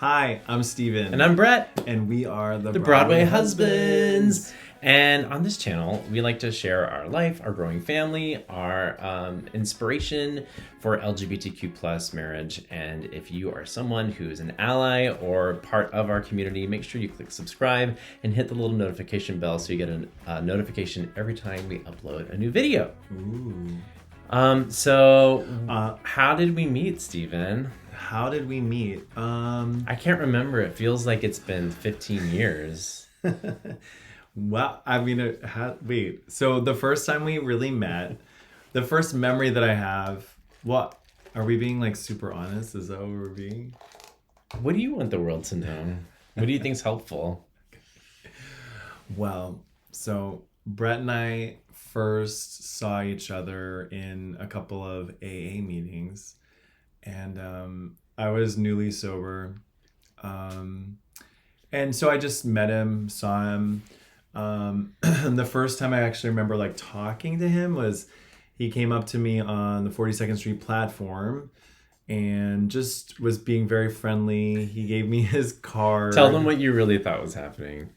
Hi, I'm Steven. And I'm Brett. And we are the Broadway Husbands. And on this channel, we like to share our life, our growing family, our inspiration for LGBTQ plus marriage. And if you are someone who is an ally or part of our community, make sure you click subscribe and hit the little notification bell so you get a notification every time we upload a new video. Ooh. How did we meet, Steven? How did we meet? I can't remember. It feels like it's been 15 years. Well, I mean, wait. So the first time we really met, the first memory that I have, what? Are we being like super honest? Is that what we're being? What do you want the world to know? What do you think's helpful? Well, so Brett and I first saw each other in a couple of AA meetings. And I was newly sober. And so I just met him, saw him. The first time I actually remember like talking to him was he came up to me on the 42nd Street platform and just was being very friendly. He gave me his card. Tell them what you really thought was happening.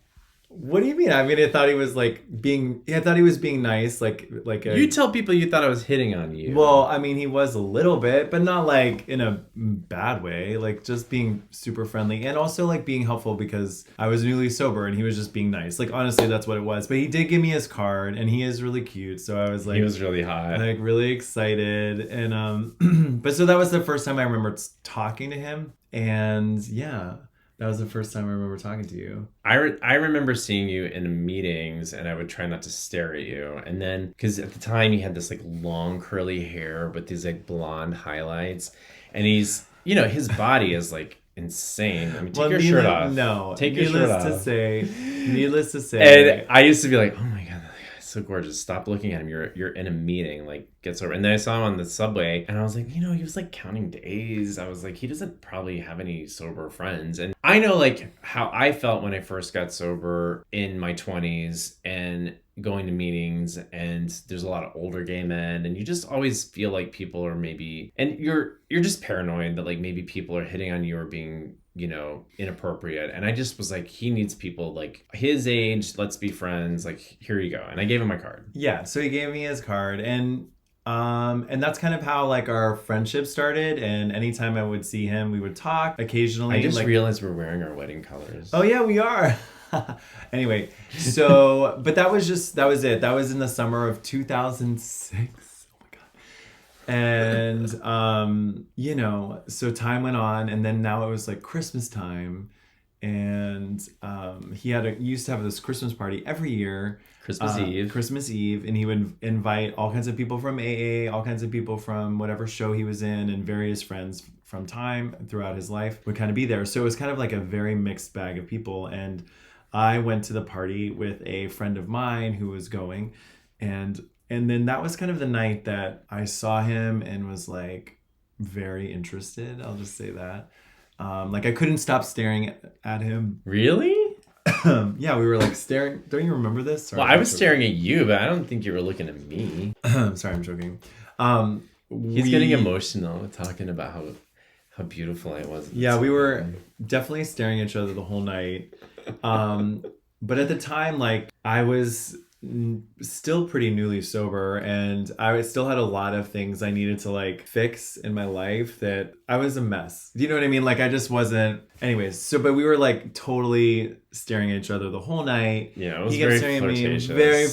What do you mean? I mean, I thought he was I thought he was being nice, You tell people you thought I was hitting on you. Well, I mean, he was a little bit, but not like in a bad way, like just being super friendly and also like being helpful because I was newly sober and he was just being nice. Like, honestly, that's what it was. But he did give me his card and he is really cute. So I was like, he was really hot, like really excited. And, but so that was the first time I remember talking to him. And yeah. That was the first time I remember talking to you. I remember seeing you in meetings and I would try not to stare at you. And then, because at the time he had this like long curly hair with these like blonde highlights. And he's, his body is like insane. I mean, take your shirt off. No. Take your shirt off. Needless to say. And I used to be like, oh my God, so gorgeous. Stop looking at him. You're in a meeting. Like, get sober. And then I saw him on the subway and I was like, he was like counting days. I was like, he doesn't probably have any sober friends. And I know like how I felt when I first got sober in my 20s and going to meetings, and there's a lot of older gay men, and you just always feel like people are maybe, and you're just paranoid that like maybe people are hitting on you or being inappropriate. And I just was like, he needs people like his age. Let's be friends. Like, here you go. And I gave him my card. Yeah. So he gave me his card, and that's kind of how like our friendship started. And anytime I would see him, we would talk occasionally. I just realized we're wearing our wedding colors. Oh yeah, we are. Anyway, so, but that was it. That was in the summer of 2006. And, so time went on, and then now it was like Christmas time, and he used to have this Christmas party every year. Christmas Eve, and he would invite all kinds of people from AA, all kinds of people from whatever show he was in, and various friends from time throughout his life would kind of be there. So it was kind of like a very mixed bag of people, and I went to the party with a friend of mine who was going, and then that was kind of the night that I saw him and was like very interested. I'll just say that. Like I couldn't stop staring at him. Really? Yeah, we were like staring. Don't you remember this? Sorry, well, I was staring at you, but I don't think you were looking at me. Sorry, I'm joking. He's getting emotional talking about how beautiful I was. Yeah, we were definitely staring at each other the whole night. But at the time, like I was still pretty newly sober, and I still had a lot of things I needed to like fix in my life. That I was a mess. Do you know what I mean? Like I just wasn't. Anyways, but we were like totally staring at each other the whole night. Yeah, it was very flirtatious. Very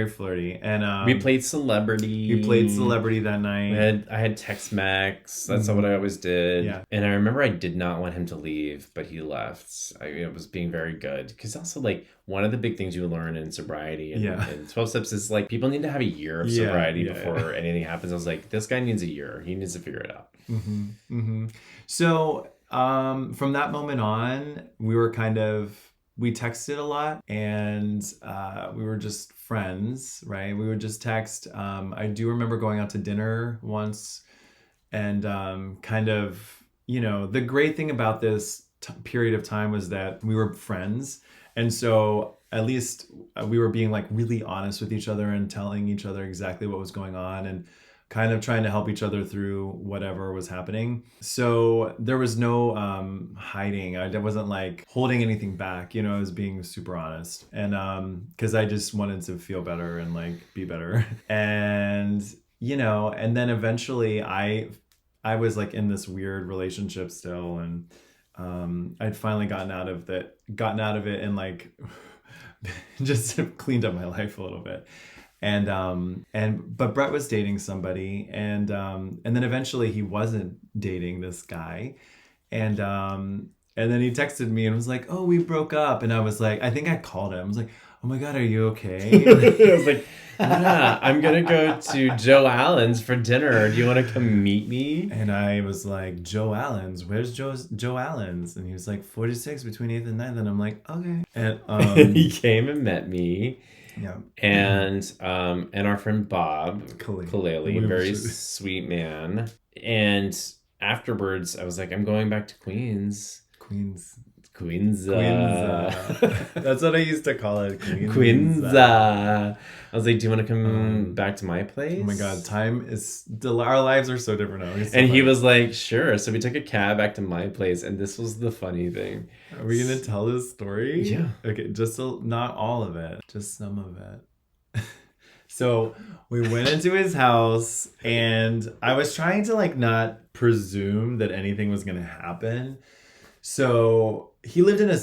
flirty. And we played celebrity. You played celebrity that night. I had Tex-Mex. That's what I always did. Yeah. And I remember I did not want him to leave, but he left. I was being very good, because also like one of the big things you learn in sobriety and 12 steps is like people need to have a year of sobriety before anything happens. I was like, this guy needs a year. He needs to figure it out. Mm-hmm. Mm-hmm. So from that moment on, we texted a lot, and we were just friends, right? We would just text. I do remember going out to dinner once, and the great thing about this period of time was that we were friends. And so at least we were being like really honest with each other and telling each other exactly what was going on. And kind of trying to help each other through whatever was happening. So there was no hiding. I wasn't like holding anything back, I was being super honest. And because I just wanted to feel better and like be better. And, and then eventually I was like in this weird relationship still, and I'd finally gotten out of it and like just cleaned up my life a little bit. But Brett was dating somebody, and then eventually he wasn't dating this guy, and then he texted me and was like, "Oh, we broke up," and I was like, I think I called him. I was like, "Oh my God, are you okay?" I was like, yeah, I'm gonna go to Joe Allen's for dinner. Do you want to come meet me? And I was like, "Joe Allen's? Where's Joe Allen's?" And he was like, 46 between 8th and 9th. And I'm like, "Okay." And he came and met me. yeah. And our friend Bob Kaleli, very sweet man. And afterwards, I was like, I'm going back to Queens. Queens. That's what I used to call it. Queens. I was like, do you want to come back to my place? Oh my God, our lives are so different now. And he was like, sure. So we took a cab back to my place, and this was the funny thing. Are we gonna tell this story? Yeah. Okay, not all of it, just some of it. So we went into his house, and I was trying to like not presume that anything was gonna happen. So he lived in a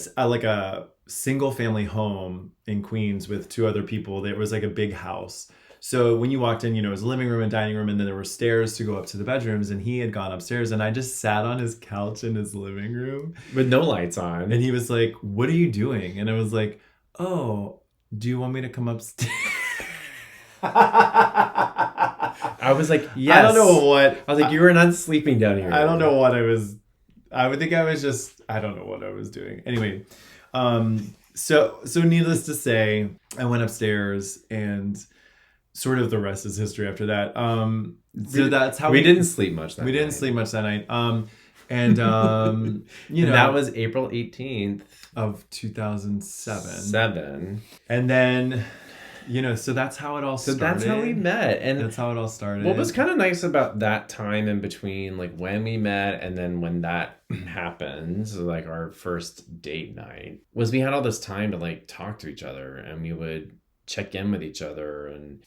single family home in Queens with 2 other people. There was like a big house. So when you walked in, it was a living room and dining room, and then there were stairs to go up to the bedrooms, and he had gone upstairs, and I just sat on his couch in his living room. With no lights on. And he was like, "What are you doing?" And I was like, "Oh, do you want me to come upstairs?" I was like, yes. I don't know what. I was like, you were not sleeping down here. I don't know what I was. I would think I was just. I don't know what I was doing. Anyway, so needless to say, I went upstairs, and sort of the rest is history after that. So that's how we didn't sleep much that night. We didn't sleep much that night. And that was April 18th of 2007. And then, so that's how it all started. So that's how we met. And that's how it all started. What was kind of nice about that time in between, like when we met and then when that happened, so like our first date night, was we had all this time to like talk to each other, and we would check in with each other, and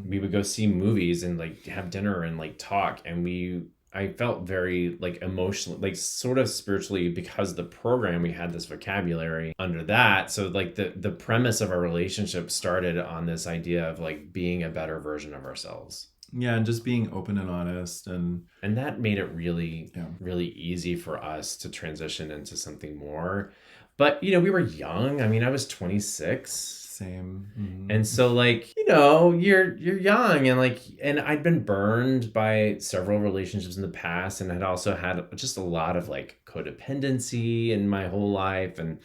we would go see movies and like have dinner and like talk, and I felt very like emotionally, like sort of spiritually, because the program, we had this vocabulary under that. So like the premise of our relationship started on this idea of like being a better version of ourselves. Yeah, and just being open and honest, and that made it really, really easy for us to transition into something more. But we were young. I mean, I was 26. Same. Mm-hmm. And so like, you're young, and I'd been burned by several relationships in the past, and I'd also had just a lot of like codependency in my whole life, and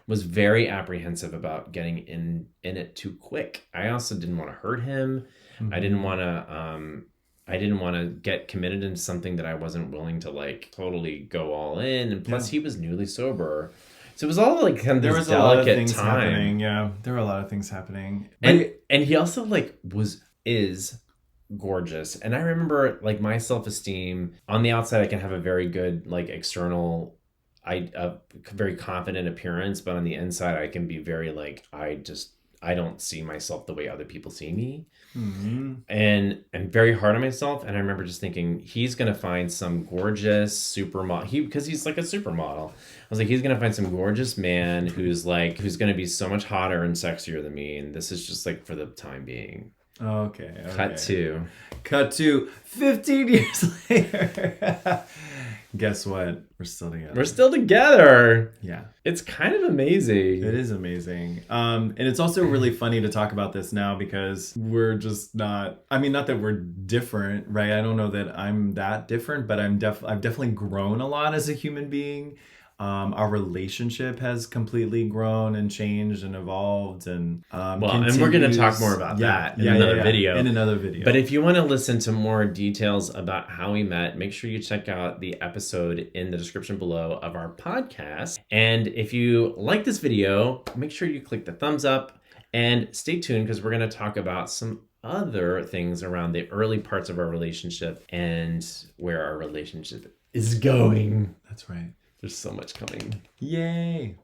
was very apprehensive about getting in it too quick. I also didn't want to hurt him. Mm-hmm. I didn't want to get committed into something that I wasn't willing to like totally go all in. And plus he was newly sober. So it was all like kind of this delicate a lot of things time. Happening. Yeah, there were a lot of things happening. And he also like is gorgeous. And I remember like my self-esteem on the outside, I can have a very good like external, very confident appearance, but on the inside, I can be very like, I don't see myself the way other people see me. Mm-hmm. And I'm very hard on myself. And I remember just thinking, he's going to find some gorgeous supermodel. Because he's like a supermodel. I was like, he's going to find some gorgeous man who's going to be so much hotter and sexier than me. And this is just like for the time being. Okay. Cut to 15 years later. Guess what? We're still together. Yeah. It's kind of amazing. It is amazing. And it's also really funny to talk about this now, because we're just not that we're different, right? I don't know that I'm that different, but I've definitely grown a lot as a human being. Our relationship has completely grown and changed and evolved, and and we're going to talk more about that in another video. But if you want to listen to more details about how we met, make sure you check out the episode in the description below of our podcast. And if you like this video, make sure you click the thumbs up and stay tuned, because we're going to talk about some other things around the early parts of our relationship and where our relationship is going. That's right. There's so much coming. Yay.